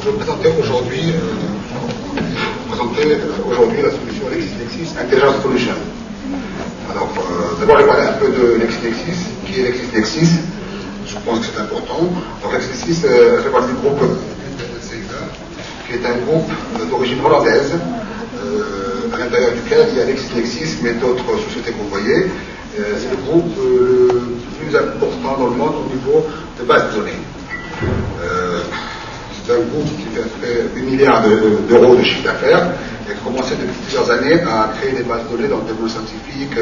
Je vais présenter aujourd'hui la solution LexisNexis Intelligence Solution. Alors, d'abord, je vais parler un peu de LexisNexis. Qui est LexisNexis? Je pense que c'est important. Donc, LexisNexis fait partie du groupe CESA, qui est un groupe d'origine hollandaise, à l'intérieur duquel il y a LexisNexis, mais d'autres sociétés que vous voyez. C'est le groupe le plus important dans le monde au niveau de base de données. C'est un groupe qui fait à peu près 8 milliards d'euros de chiffre d'affaires et qui a commencé depuis plusieurs années à créer des bases de données dans le domaine scientifique,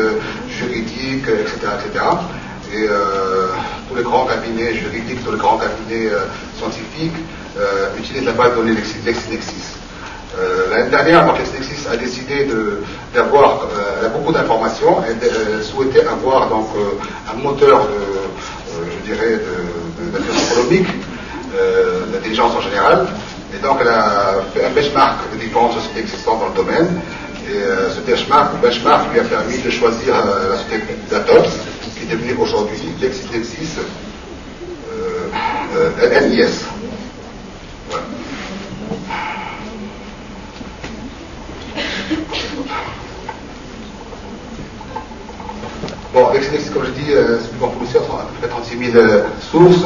juridique, etc. Et tous les grands cabinets juridiques, tous les grands cabinets scientifiques utilisent la base de données LexisNexis. L'année dernière, LexisNexis a décidé d'avoir beaucoup d'informations et souhaitait avoir donc un moteur d'intelligence économique, d'intelligence en général. Et donc elle a fait un benchmark de différentes sociétés existantes dans le domaine. Et ce benchmark lui a permis de choisir la société Datos, qui est devenue aujourd'hui LexisNexis NIS. Voilà. Bon, LexisNexis, comme je dis, c'est plus grand fournisseur, à peu près 36 000 sources,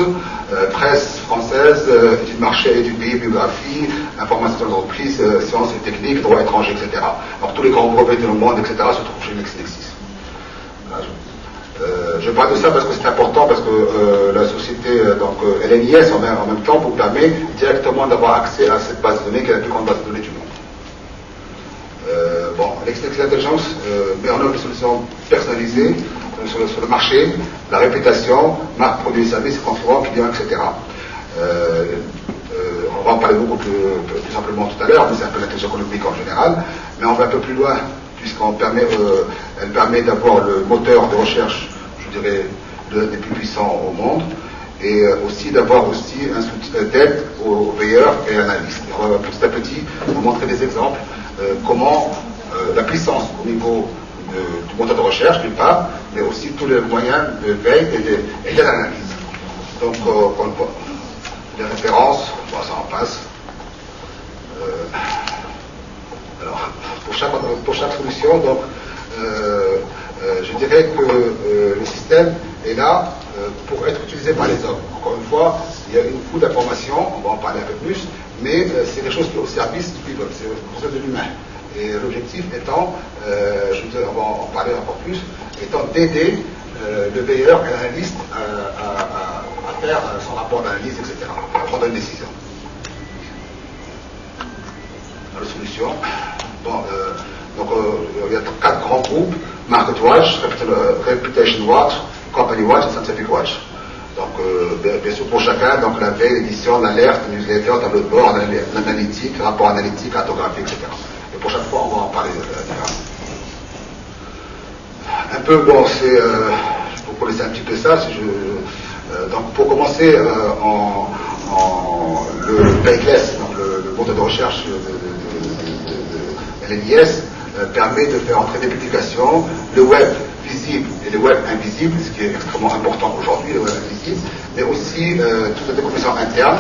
presse française, études de marché, études de biographie, information d'entreprise, sciences et techniques, droit étranger, etc. Alors tous les grands brevets de le monde, etc. se trouvent chez LexisNexis. Voilà, je parle de ça parce que c'est important, parce que la société LNIS en même temps vous permet directement d'avoir accès à cette base de données qui est la plus grande base de données du monde. LexisNexis Intelligence met en œuvre des solutions personnalisées sur le marché, la réputation, marque, produits, services, concurrents, clients, etc. On va en parler beaucoup plus simplement tout à l'heure, mais c'est un peu l'intelligence économique en général, mais on va un peu plus loin, elle permet d'avoir le moteur de recherche, je dirais, l'un des plus puissants au monde, et aussi d'avoir aussi un soutien d'aide aux veilleurs et analystes. Et on va petit à petit vous montrer des exemples comment la puissance au niveau du moteur de recherche, d'une part, mais aussi tous les moyens de veille et de l'analyse. Donc, les références, ça en passe. Alors, pour chaque solution, donc, je dirais que le système est là pour être utilisé par les hommes. Encore une fois, il y a une foule d'informations, on va en parler un peu plus, mais c'est quelque chose qui est au service du people, c'est au service de l'humain. Et l'objectif étant, on va en parler encore plus, étant d'aider le veilleur et l'analyste à faire son rapport d'analyse, etc., à prendre une décision. Dans la solution, il y a 4 grands groupes: Market Watch, Reputation Watch, Company Watch et Scientific Watch. Donc, bien sûr, pour chacun, donc la veille, l'édition, l'alerte, newsletter, tableau de bord, l'analytique, rapport analytique, cartographie, etc. Et pour chaque fois, on va en parler. Un peu, vous connaissez un petit peu ça. Donc, pour commencer, le Pageless, donc le moteur de recherche de LNIS, permet de faire entrer des publications, le web visible et le web invisible, ce qui est extrêmement important aujourd'hui, le web invisible, mais aussi toute la documentation interne,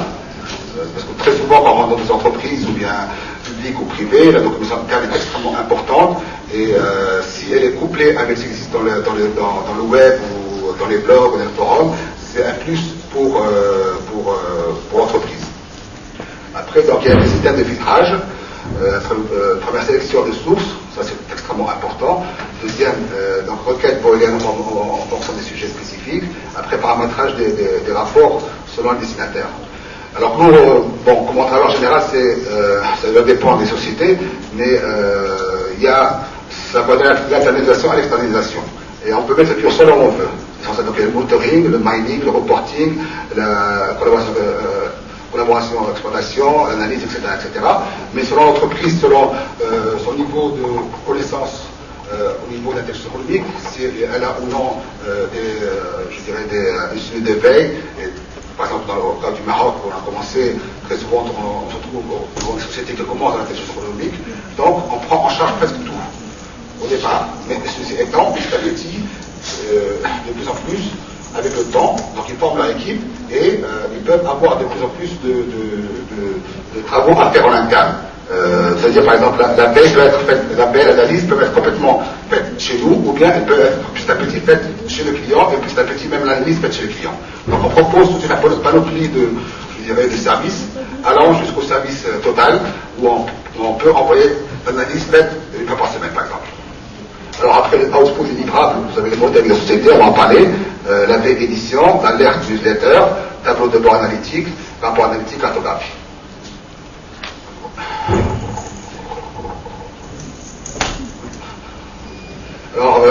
parce que très souvent quand on rentre dans des entreprises, ou bien publiques ou privées, la documentation interne est extrêmement importante, et si elle est couplée avec ce qui existe dans le web, ou dans les blogs, ou dans les forums, c'est un plus pour l'entreprise. Après, donc, il y a le système de filtrage. Première sélection de sources, ça c'est extrêmement important. Deuxième, donc requête booléenne en fonction des sujets spécifiques. Après, paramétrage des rapports selon le destinataire. Alors nous, comme on travaille en général, ça doit dépendre des sociétés, mais ça va de l'internalisation à l'externalisation. Et on peut mettre le curseur là où on veut. Donc il y a le monitoring, le mining, le reporting, la collaboration, exploitation, analyse, etc. Mais selon l'entreprise, selon son niveau de connaissance au niveau d'intelligence économique, si elle a ou non des issues de veille. Et, par exemple, dans le cas du Maroc, où on a commencé, très souvent on se trouve dans des sociétés qui commencent dans l'intelligence économique, donc on prend en charge presque tout au départ, mais ceci étant, petit à petit, de plus en plus, avec le temps, donc ils forment leur équipe et ils peuvent avoir de plus en plus de travaux à faire en interne. C'est-à-dire, par exemple, la paie peut être faite, l'analyse peut être complètement faite chez nous, ou bien elle peut être petit à petit faite chez le client, et petit à petit même l'analyse faite chez le client. Donc on propose toute une panoplie de services, allant jusqu'au service total, où on peut envoyer l'analyse faite une fois par semaine, par exemple. Alors après le output et livrable, vous avez les modèles de société, on va en parler, la veille édition, l'alerte newsletter, tableau de bord analytique, rapport analytique, cartographie. Alors,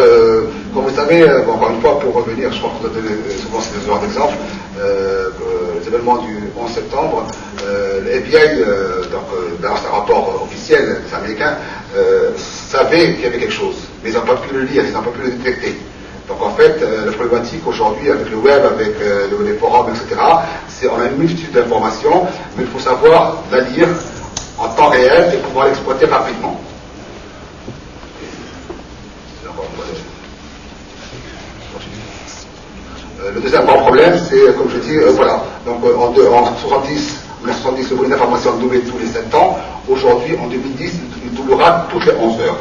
comme vous savez, encore une fois, pour revenir, je crois que vous avez souvent ces genres d'exemples, les événements du 11 septembre, le FBI, dans un rapport officiel des Américains, savait qu'il y avait quelque chose, mais ils n'ont pas pu le lire, ils n'ont pas pu le détecter. Donc en fait, la problématique aujourd'hui avec le web, avec les forums, etc., c'est on a une multitude d'informations, mais il faut savoir la lire en temps réel et pouvoir l'exploiter rapidement. Le deuxième grand problème, c'est, comme je dis, voilà, donc en 1970, le volume d'information doublait tous les 7 ans. Aujourd'hui, en 2010, il doublera toutes les 11 heures.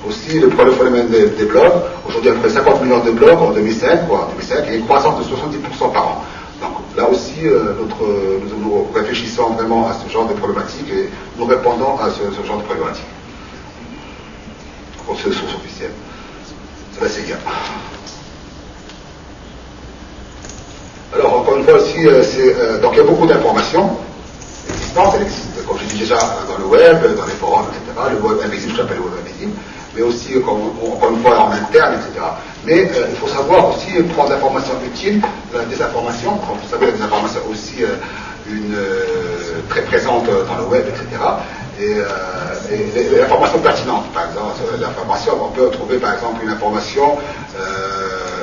Aussi, le phénomène des blogs, aujourd'hui, il y a près de 50 millions de blogs en 2005, et une croissance de 70% par an. Donc là aussi, nous réfléchissons vraiment à ce genre de problématique et nous répondons à ce genre de problématique. Pour ces sources officielles. Ça, c'est bien. Alors, encore une fois aussi, donc il y a beaucoup d'informations existantes, elles existent, comme je dis déjà, dans le web, dans les forums, etc. Le web invisible, je l'appelle le web invisible, mais aussi, encore une fois, en interne, etc. Mais il faut savoir aussi prendre l'information utile, la désinformation. Comme vous savez, la désinformation aussi très présente dans le web, etc. Et l'information pertinente, par exemple, l'information, on peut trouver par exemple une information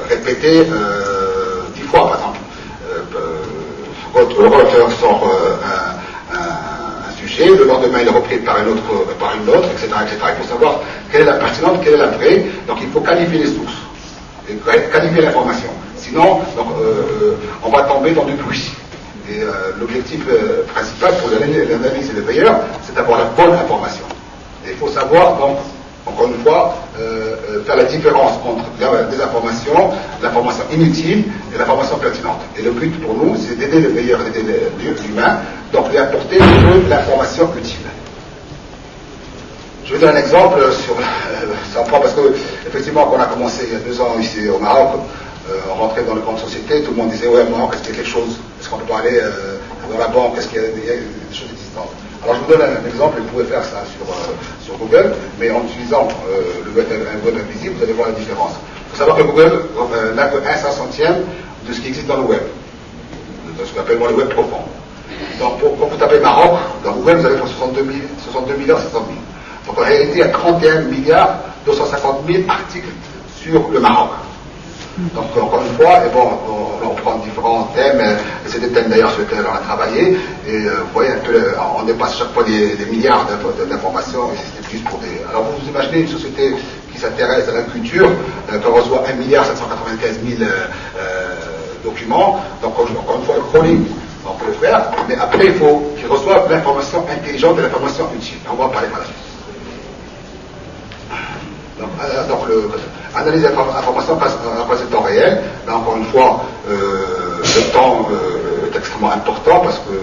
répétée 10 fois, par exemple. Le relateur sort un sujet, le lendemain il est repris par une autre, etc., etc. Il faut savoir quelle est la pertinente, quelle est la vraie, donc il faut qualifier les sources, et qualifier l'information. Sinon, on va tomber dans du bruit. Et l'objectif principal pour l'analyse et le veilleur, c'est d'avoir la bonne information. Et il faut savoir, donc, encore une fois, faire la différence entre la désinformation, l'information inutile et l'information pertinente. Et le but pour nous, c'est d'aider le veilleur, d'aider l'humain, donc lui apporter l'information utile. Je vais donner un exemple sur ça prend parce que effectivement quand on a commencé il y a 2 ans ici au Maroc, on rentrait dans les grandes sociétés, tout le monde disait ouais Maroc, est-ce qu'il y a quelque chose, est-ce qu'on peut pas aller dans la banque, est-ce qu'il y a des choses existantes. Alors je vous donne un exemple, vous pouvez faire ça sur Google, mais en utilisant le web invisible, vous allez voir la différence. Il faut savoir que Google n'a que 1/500e de ce qui existe dans le web, de ce qu'on appelle le web profond. Donc quand vous tapez Maroc, dans Google, vous allez voir 62 milliards 700 000. Donc en réalité, il y a 31 milliards 250 000 articles sur le Maroc. Donc encore une fois, et bon, on prend différents thèmes, et c'est des thèmes d'ailleurs sur lesquels on a travaillé, et vous voyez un peu, on dépasse chaque fois des milliards d'informations, et c'est juste pour des... Alors vous imaginez une société qui s'intéresse à la culture, qui reçoit 1 milliard 795 000 documents, donc encore une fois le crawling, on peut le faire, mais après il faut qu'ils reçoivent l'information intelligente et l'information utile. On va en parler par la suite. Donc analyse d'information passe le temps réel. Là encore une fois, le temps est extrêmement important parce que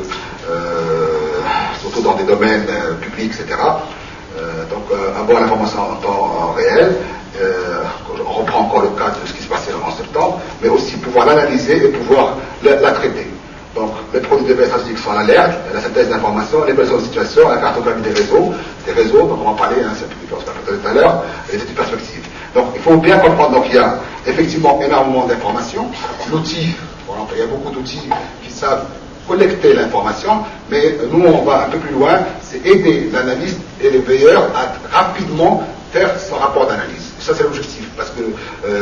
surtout dans des domaines publics, etc. Donc avoir l'information en temps réel. On reprend encore le cas de ce qui se passait en septembre, mais aussi pouvoir l'analyser et pouvoir la traiter. Donc, les produits de veille stratégique sont l'alerte, la synthèse d'informations, l'évaluation de situation, la cartographie des réseaux, donc on va en parler, c'est plus qu'on se tout à l'heure, les études perspectives. Donc, il faut bien comprendre, donc il y a effectivement énormément d'informations, l'outil, voilà, il y a beaucoup d'outils qui savent collecter l'information, mais nous on va un peu plus loin, c'est aider l'analyste et les veilleurs à rapidement faire son rapport d'analyse. Ça c'est l'objectif, parce que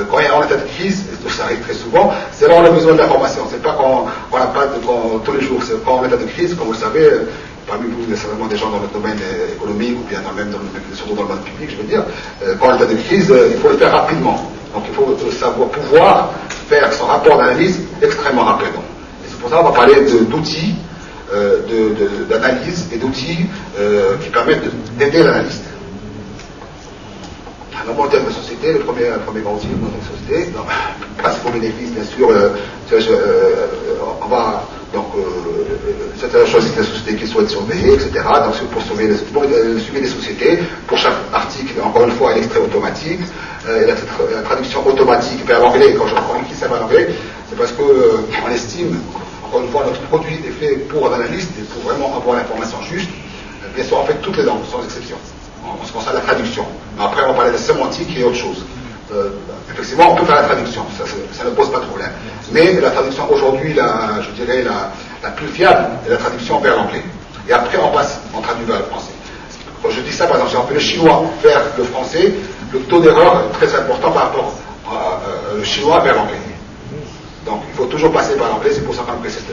quand il y a un état de crise, et ça arrive très souvent, c'est là où on a besoin d'informations. C'est pas quand on n'a pas tous les jours, c'est quand on est en état de crise, comme vous le savez, parmi vous, il y a certainement des gens dans le domaine économique, ou bien surtout dans le monde public, je veux dire, quand on est en état de crise, il faut le faire rapidement. Donc il faut pouvoir faire son rapport d'analyse extrêmement rapidement. pour ça, on va parler d'outils d'analyse et d'outils qui permettent d'aider l'analyste. Dans mon terme de société, le premier grand outil de notre société, principaux bénéfices, bien sûr, on va donc choisir des sociétés qui souhaitent surveiller, etc. Donc pour surveiller le suivi des sociétés, pour chaque article, encore une fois, un extrait automatique, et la traduction automatique vers l'anglais. Quand je qui ça va l'anglais, c'est parce qu'on estime, encore une fois, notre produit est fait pour un analyste et pour vraiment avoir l'information juste. Bien sûr, en fait, toutes les langues, sans exception. En ce qui concerne la traduction. Après, on va parler de sémantique et autre chose. Effectivement, on peut faire la traduction, ça ne pose pas de problème. Mais la traduction aujourd'hui, je dirais, la plus fiable est la traduction vers l'anglais. Et après, on traduit vers le français. Quand je dis ça, par exemple, si on fait le chinois vers le français, le taux d'erreur est très important par rapport au chinois vers l'anglais. Donc, il faut toujours passer par l'anglais, c'est pour ça qu'on a pris cette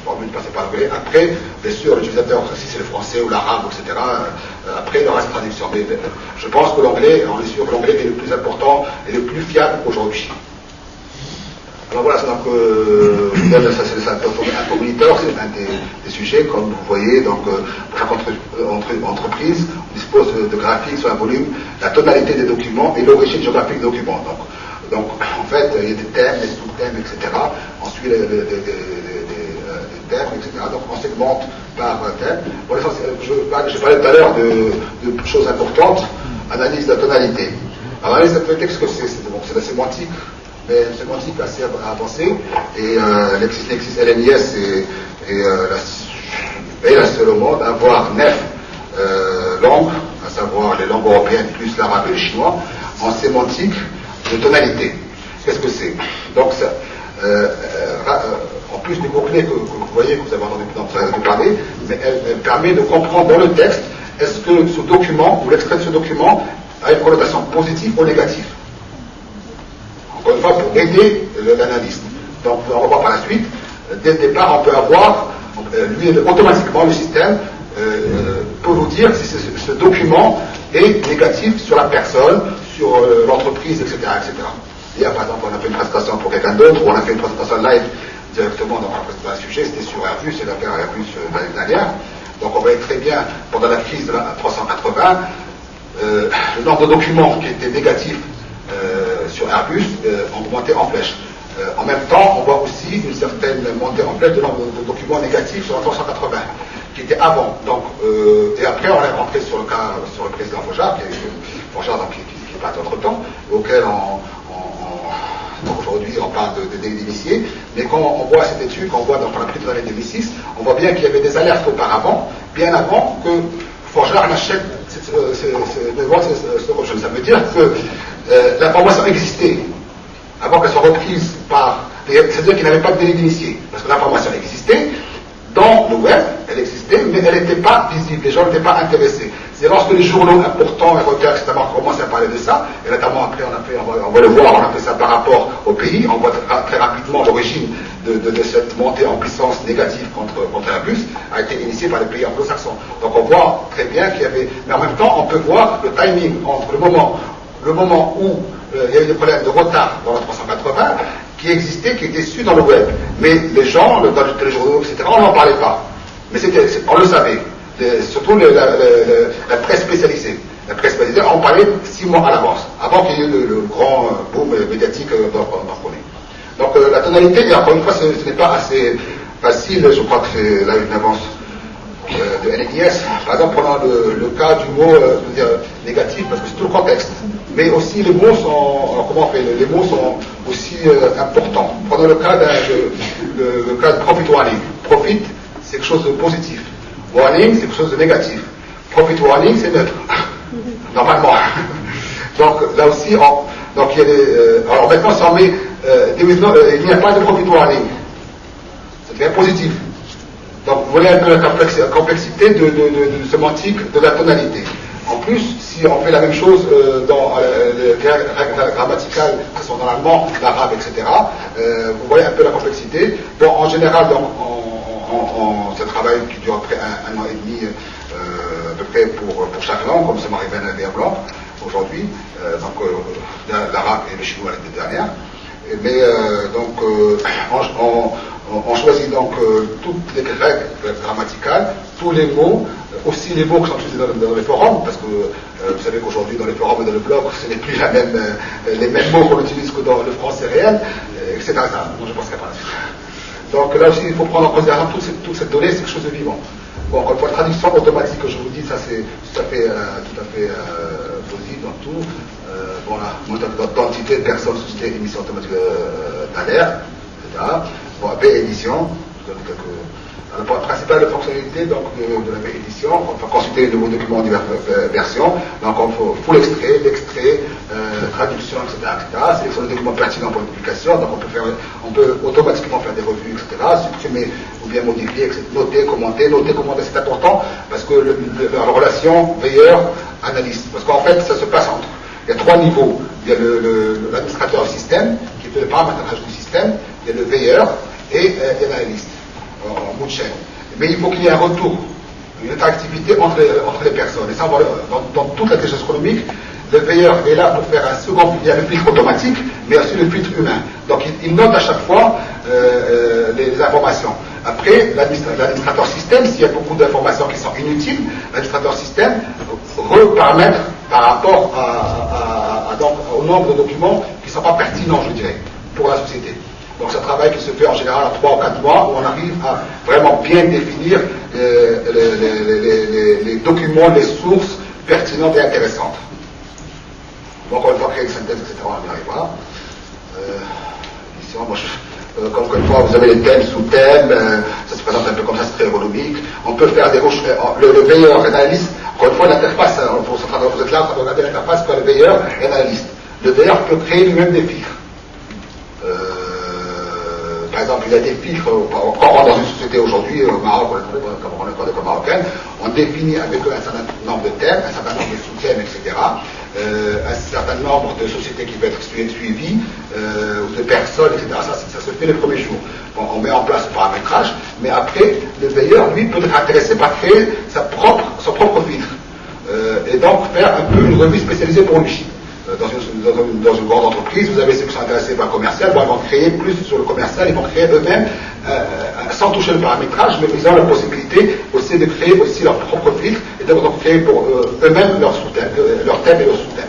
formule de passer par l'anglais. Après, bien sûr, l'utilisateur, si c'est le français ou l'arabe, etc., après, il aura cette traduction. Mais je pense que l'anglais, on est sûr que l'anglais est le plus important et le plus fiable aujourd'hui. Alors voilà, donc, ça un moniteur, c'est un des sujets, comme vous voyez, donc, pour chaque entreprise, on dispose de graphiques sur un volume, la tonalité des documents et l'origine géographique des documents. Donc, en fait, il y a des thèmes, des sous-thèmes, etc. Ensuite, des thèmes, etc. Donc, on segmente par thème. Bon, j'ai parlé tout à l'heure de choses importantes. Analyse de la tonalité. Alors, analyse de la tonalité, qu'est-ce que c'est? C'est la sémantique, mais une sémantique assez avancée. Et LexisNexis LNIS est la seule au monde à avoir 9 langues, à savoir les langues européennes plus l'arabe et le chinois, en sémantique de tonalité. Qu'est-ce que c'est? Donc, ça, en plus des mots-clés que vous voyez, que vous avez entendu parler, mais elle permet de comprendre dans le texte, est-ce que ce document, ou l'extrait de ce document, a une connotation positive ou négative. Encore une fois, pour aider l'analyste. Donc, on va voir par la suite, dès le départ, on peut avoir, automatiquement, le système peut vous dire si ce document est négatif sur la personne, sur l'entreprise, etc., etc. Et par exemple, on a fait une présentation pour quelqu'un d'autre, ou on a fait une présentation live directement dans un sujet, c'était sur Airbus, c'est l'affaire Airbus l'année dernière. Donc on voyait très bien, pendant la crise de la 380, le nombre de documents qui étaient négatifs sur Airbus ont monté en flèche. En même temps, on voit aussi une certaine montée en flèche de nombre de documents négatifs sur la 380, qui était avant. Donc, et après, on est rentré sur le cas, sur le président Fauchard, qui est pas entre temps, auquel aujourd'hui on parle d'initiés, mais quand on voit cette étude, qu'on voit dans la prise de l'année 2006, on voit bien qu'il y avait des alertes auparavant, bien avant que Fauchard n'achète ce rejet. Ça veut dire que l'information existait avant qu'elle soit reprise par... C'est-à-dire qu'il n'y avait pas de délai d'initié, parce que l'information existait, dans le web, elle existait, mais elle n'était pas visible, les gens n'étaient pas intéressés. C'est lorsque les journaux importants et Reuters, etc., commencent à parler de ça, et notamment après, on va le voir, on a fait ça par rapport au pays, on voit très rapidement l'origine de cette montée en puissance négative contre Airbus, a été initiée par les pays anglo-saxons. Donc on voit très bien qu'il y avait... Mais en même temps, on peut voir le timing entre le moment où il y a eu des problèmes de retard dans la 380, qui existait, qui était su dans le web. Mais les gens, dans les téléjournaux, etc., on n'en parlait pas. Mais on le savait. Surtout la presse spécialisée. La presse spécialisée, on parlait 6 mois à l'avance, avant qu'il y ait eu le grand boom médiatique qu'on connaît. Donc la tonalité, et encore une fois, ce n'est pas assez facile, je crois que c'est là une avance de LNIS. Par exemple, prenons le cas du mot négatif, parce que c'est tout le contexte. Mais aussi les mots sont, comment on fait, les mots sont aussi importants. Prenons le cas de profit warning. Profit, c'est quelque chose de positif. Warning, c'est quelque chose de négatif. Profit warning, c'est neutre. Normalement. Donc là aussi, donc il y a alors maintenant, si on met il n'y a pas de profit warning. C'est bien positif. Donc vous voyez un peu la complexité de sémantique de la tonalité. En plus, si on fait la même chose dans les règles grammaticales qui sont dans l'allemand, l'arabe, etc., vous voyez un peu la complexité. Bon, en général, c'est un travail qui dure après un an et demi à peu près pour chaque langue, comme ça m'arrive un année à blanc aujourd'hui, l'arabe et le chinois l'année dernière. Mais on choisit donc toutes les règles grammaticales, tous les mots, aussi les mots qui sont utilisés dans les forums, parce que vous savez qu'aujourd'hui dans les forums et dans le blog, ce n'est plus les mêmes mots qu'on utilise que dans le français réel, etc. Donc je penserai par la suite. Donc là aussi, il faut prendre en considération toute cette donnée, c'est quelque chose de vivant. Bon, encore une fois, la traduction automatique que je vous dis, ça c'est tout à fait possible dans tout. Bon, là, d'entité, personne, société, émission automatique d'alerte, etc. Bon, B-édition, je vous donne quelques... La principale fonctionnalité donc, de la B-édition, on va consulter de nouveaux documents en diverses versions, donc on faut l'extrait, traduction, etc. Sélectionner des documents pertinents pour la publication, donc on peut automatiquement faire des revues, etc. Supprimer ou bien modifier, etc. Noter, commenter, c'est important parce que la relation veilleur-analyste, parce qu'en fait ça se passe entre. Il y a trois niveaux. Il y a l'administrateur du système qui fait le paramétrage du système, il y a le veilleur et l'analyste en bout de chaîne. Mais il faut qu'il y ait un retour, une interactivité entre les personnes. Et ça, dans toute la intelligence économique, le veilleur est là pour faire un second, il y a le filtre automatique, mais aussi le filtre humain. Donc il note à chaque fois les informations. Après, l'administrateur système, s'il y a beaucoup d'informations qui sont inutiles, l'administrateur système reparamètre par rapport donc, au nombre de documents qui ne sont pas pertinents, je dirais, pour la société. Donc c'est un travail qui se fait en général en 3 ou 4 mois où on arrive à vraiment bien définir les documents, les sources pertinentes et intéressantes. Donc on va créer une synthèse, etc. On y arrivera. Ici, comme une fois, vous avez les thèmes, sous-thèmes, ça se présente un peu comme ça, c'est très ergonomique. On peut faire des recherches, le veilleur et l'analyste, encore une fois, l'interface, vous êtes là en train de regarder l'interface pour le veilleur et l'analyste. Le veilleur peut créer lui-même des filtres. Par exemple, il y a des filtres, quand dans une société aujourd'hui, au Maroc, comme on est dans l'école marocaine, on définit avec eux un certain nombre de thèmes, un certain nombre de sous-thèmes, etc. Un certain nombre de sociétés qui peuvent être suivies, de personnes, etc. Ça se fait le premier jour. Bon, on met en place le paramétrage, mais après, le veilleur, lui, peut être intéressé par créer son propre filtre. Et donc faire un peu une revue spécialisée pour lui. Dans une grande entreprise, vous avez ceux qui sont intéressés par le commercial, bon, ils vont créer plus sur le commercial, ils vont créer eux-mêmes, sans toucher le paramétrage, mais ils ont la possibilité aussi de créer aussi leur propre filtre et de créer pour eux-mêmes leur thème et leur sous-thème.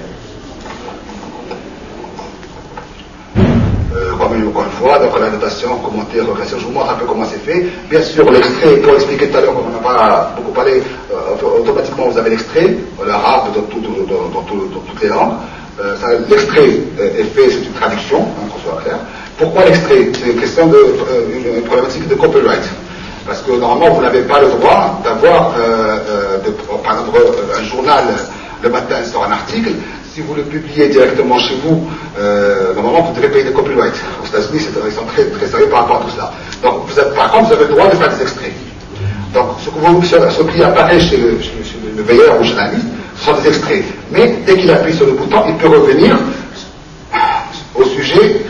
Encore une fois, donc la notation, commentaire, regression, je vous montre un peu comment c'est fait. Bien sûr, l'extrait, pour expliquer tout à l'heure, on n'a pas beaucoup parlé, automatiquement vous avez l'extrait, l'arabe dans toutes les langues. L'extrait est fait, c'est une traduction, qu'on soit clair. Pourquoi l'extrait? C'est une question une problématique de copyright. Parce que normalement, vous n'avez pas le droit d'avoir, par exemple, un journal, le matin, il sort un article. Si vous le publiez directement chez vous, normalement, vous devez payer des copyrights. Aux États-Unis, ils sont très, très sérieux par rapport à tout cela. Donc, par contre, vous avez le droit de faire des extraits. Donc, ce qui apparaît chez le veilleur ou chez l'analyste, ce sont des extraits. Mais dès qu'il appuie sur le bouton, il peut revenir au sujet,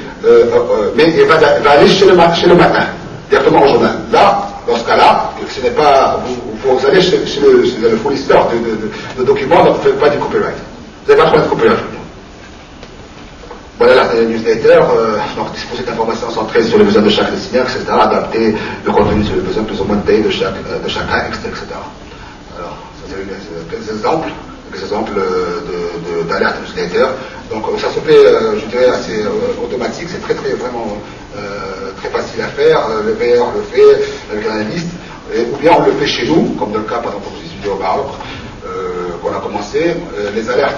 mais il va aller chez le matin, directement au journal. Là, dans ce cas-là, ce n'est pas, vous allez chez le fournisseur de documents, donc vous ne faites pas du copyright. Vous n'avez pas trop de copyright. Voilà la newsletter, donc disposer d'informations centrées sur les besoins de chaque destinataire, etc., adapter le contenu sur les besoins plus ou moins détaillés de chacun, etc. Alors, ça c'est des exemples d'alerte newsletter. Donc ça se fait, je dirais, assez automatique, c'est vraiment très facile à faire. Le VR le fait avec l'analyste, ou bien on le fait chez nous, comme dans le cas, par exemple, au studio au Maroc, qu'on a commencé. Les alertes,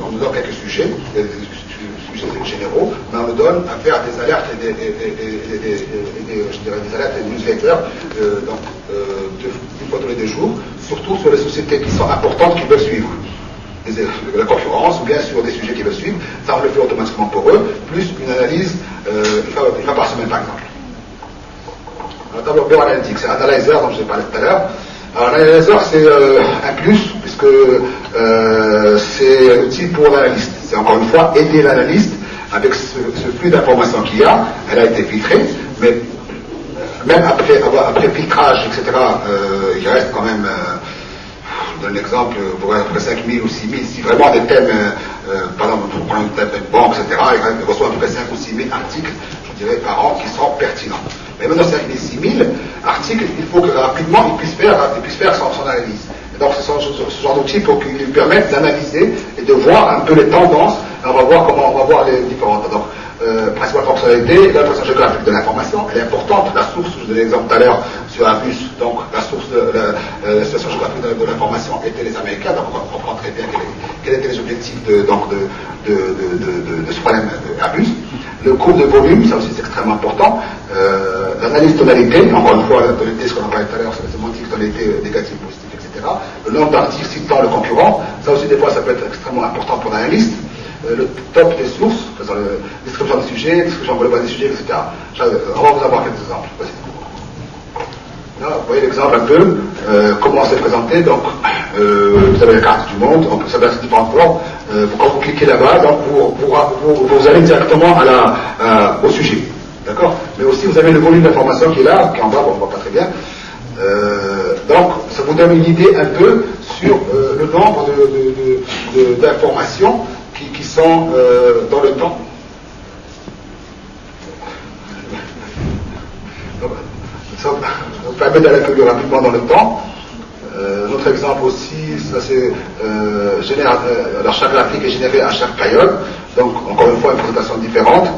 on nous donne quelques sujets, des sujets généraux, mais on nous donne à faire des alertes et des alertes et des newsletters une fois tous les 2 jours, surtout sur les sociétés qui sont importantes, qui veulent suivre la concurrence, ou bien sur des sujets qui veulent suivre. Ça, on le fait automatiquement pour eux, plus une analyse une fois par semaine, par exemple. La table analytique, c'est Analyzer, dont je vous ai parlé tout à l'heure. Alors, l'analyzer, c'est un plus, puisque c'est un outil pour l'analyste. C'est encore une fois aider l'analyste avec ce flux d'informations qu'il y a. Elle a été filtrée, mais même après filtrage, etc., il reste quand même, je donne un exemple, pour après 5000 ou 6000, si vraiment des thèmes, par exemple, pour prendre une thème de banque, etc., il reçoit à peu près 5 ou 6000 articles, je dirais, par an, qui sont pertinents. Mais maintenant, c'est arrivé 6000 articles, il faut que rapidement il puisse faire son analyse. Et donc, ce genre d'outils pour qu'ils lui permettent d'analyser et de voir un peu les tendances. Et on va voir les différentes. Donc, principale fonctionnalité, la façon géographique de l'information, elle est importante. La source, je vous donnais l'exemple tout à l'heure sur Abus, donc la source de la situation géographique de l'information était les Américains, donc on comprend très bien quels étaient les objectifs de ce problème d'Abus. Le cours de volume, ça aussi c'est extrêmement important. L'analyse tonalité, encore une fois, la tonalité, ce qu'on a parlé tout à l'heure, c'est la sémantique, tonalité négative, positive, etc. Le nombre d'articles citant le concurrent, ça aussi des fois ça peut être extrêmement important pour l'analyste. Le top des sources, la description des sujets, description globale des sujets, etc. On va vous avoir quelques exemples. Là, vous voyez l'exemple un peu, comment c'est présenté. Donc, vous avez la carte du monde, on peut s'adresser à différentes formes. Quand vous cliquez là-bas, donc vous allez directement au sujet. D'accord? Mais aussi, vous avez le volume d'information qui est là, qui est en bas, on ne voit pas très bien. Donc, ça vous donne une idée un peu sur le nombre d'informations qui sont dans le temps. Donc, ça vous permet d'aller plus rapidement dans le temps. Notre exemple aussi, ça c'est alors chaque graphique est généré à chaque période. Donc, encore une fois, une présentation différente.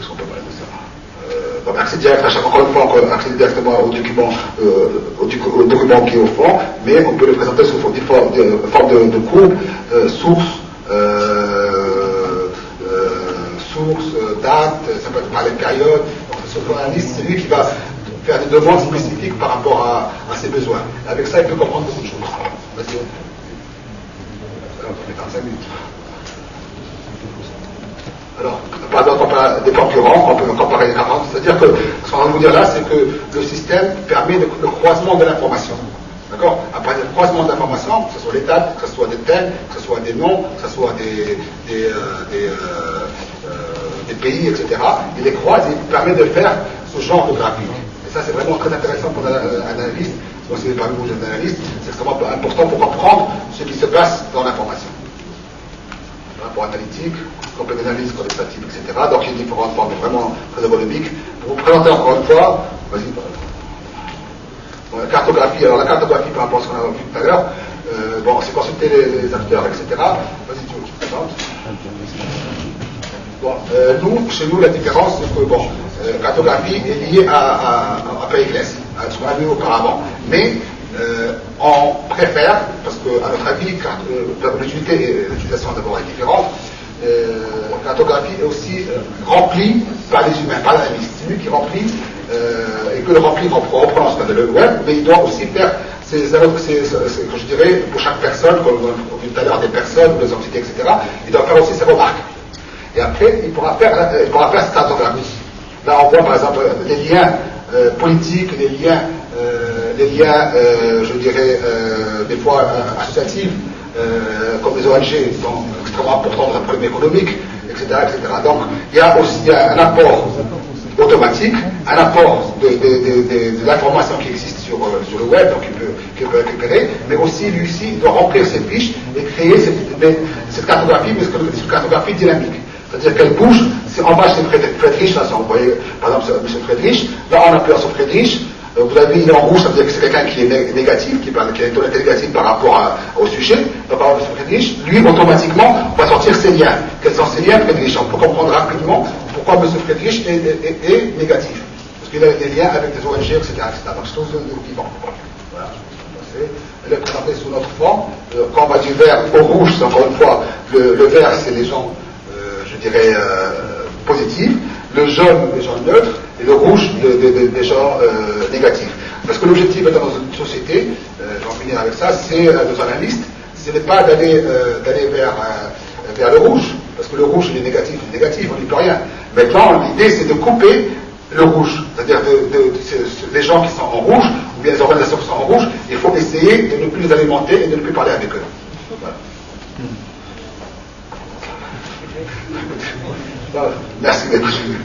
Est-ce qu'on peut parler de ça? Donc, accès direct à chaque, encore une fois, on peut accéder directement au document qui est au fond, mais on peut le présenter sous forme de courbe, source, date, ça peut être par les périodes. Donc, ce journaliste, c'est lui qui va faire des demandes spécifiques par rapport à ses besoins. Avec ça, il peut comprendre beaucoup de choses. Vas-y. On peut mettre 5 minutes. Alors, par exemple, des concurrents, on peut comparer les concurrents, c'est-à-dire que ce qu'on va vous dire là, c'est que le système permet le croisement de l'information. D'accord? À partir du croisement d'informations, que ce soit les dates, que ce soit des thèmes, que ce soit des noms, que ce soit des pays, etc. Il les croise et il permet de faire ce genre de graphique. Et ça, c'est vraiment très intéressant pour un analyste. Si vous êtes parmi vous, des analystes, c'est extrêmement important pour comprendre ce qui se passe dans l'information. Rapport analytique, complément d'analyse, quantitative, etc. Donc il y a différentes formes vraiment très économiques. Pour vous présenter encore une fois, vas-y. Bon, la cartographie, alors la cartographie par rapport à ce qu'on a vu tout à l'heure, bon, c'est consulter les acteurs, etc. Vas-y, tu te présentes. Bon, nous, chez nous, la différence, c'est que, bon, cartographie est liée à Périclès, à ce qu'on a vu auparavant. Mais on préfère, parce qu'à notre avis, l'utilisation d'abord est différente, la cartographie est aussi remplie par les humains, par l'analyste. C'est lui qui remplit, et que le remplir en reprenant ce qu'on appelle le web, mais il doit aussi faire, que je dirais, pour chaque personne, comme on dit tout à l'heure, des personnes, des entités, etc., il doit faire aussi ses remarques. Et après, il pourra faire cette cartographie. Là, on voit par exemple les liens politiques, les liens, je dirais, des fois associatifs, comme les ONG sont extrêmement importants dans un problème économique, etc., etc. Donc, il y a aussi un apport automatique, un apport de l'information qui existe sur le web, donc qu'il peut récupérer, mais aussi, lui aussi, il doit remplir ses fiches et créer cette cartographie, mais c'est une cartographie dynamique. C'est-à-dire qu'elle bouge, c'est en bas c'est Friedrich, là, si vous voyez, par exemple, M. Friedrich, là on appuie sur Friedrich, vous avez, il est en rouge, ça veut dire que c'est quelqu'un qui est négatif, qui a une tonalité négative par rapport au sujet. Donc, par exemple, M. Friedrich, lui, automatiquement, va sortir ses liens. Quels sont ces liens, Friedrich? On peut comprendre rapidement pourquoi M. Friedrich est négatif. Parce qu'il a des liens avec des ONG, etc. Donc, c'est tout vivant. Voilà. Elle est présentée sous notre forme. Quand on va du vert au rouge, c'est encore une fois, le vert, c'est les gens, je dirais, positifs. Le jaune, des gens neutres, et le rouge, des gens négatifs. Parce que l'objectif dans une société, je vais en finir avec ça, c'est nos analystes, ce n'est pas d'aller vers le rouge, parce que le rouge, il est négatif, on n'y peut rien. Maintenant, l'idée, c'est de couper le rouge, c'est-à-dire les gens qui sont en rouge, ou bien les organisations qui sont en rouge, il faut essayer de ne plus les alimenter et de ne plus parler avec eux. Voilà. Merci d'être venu.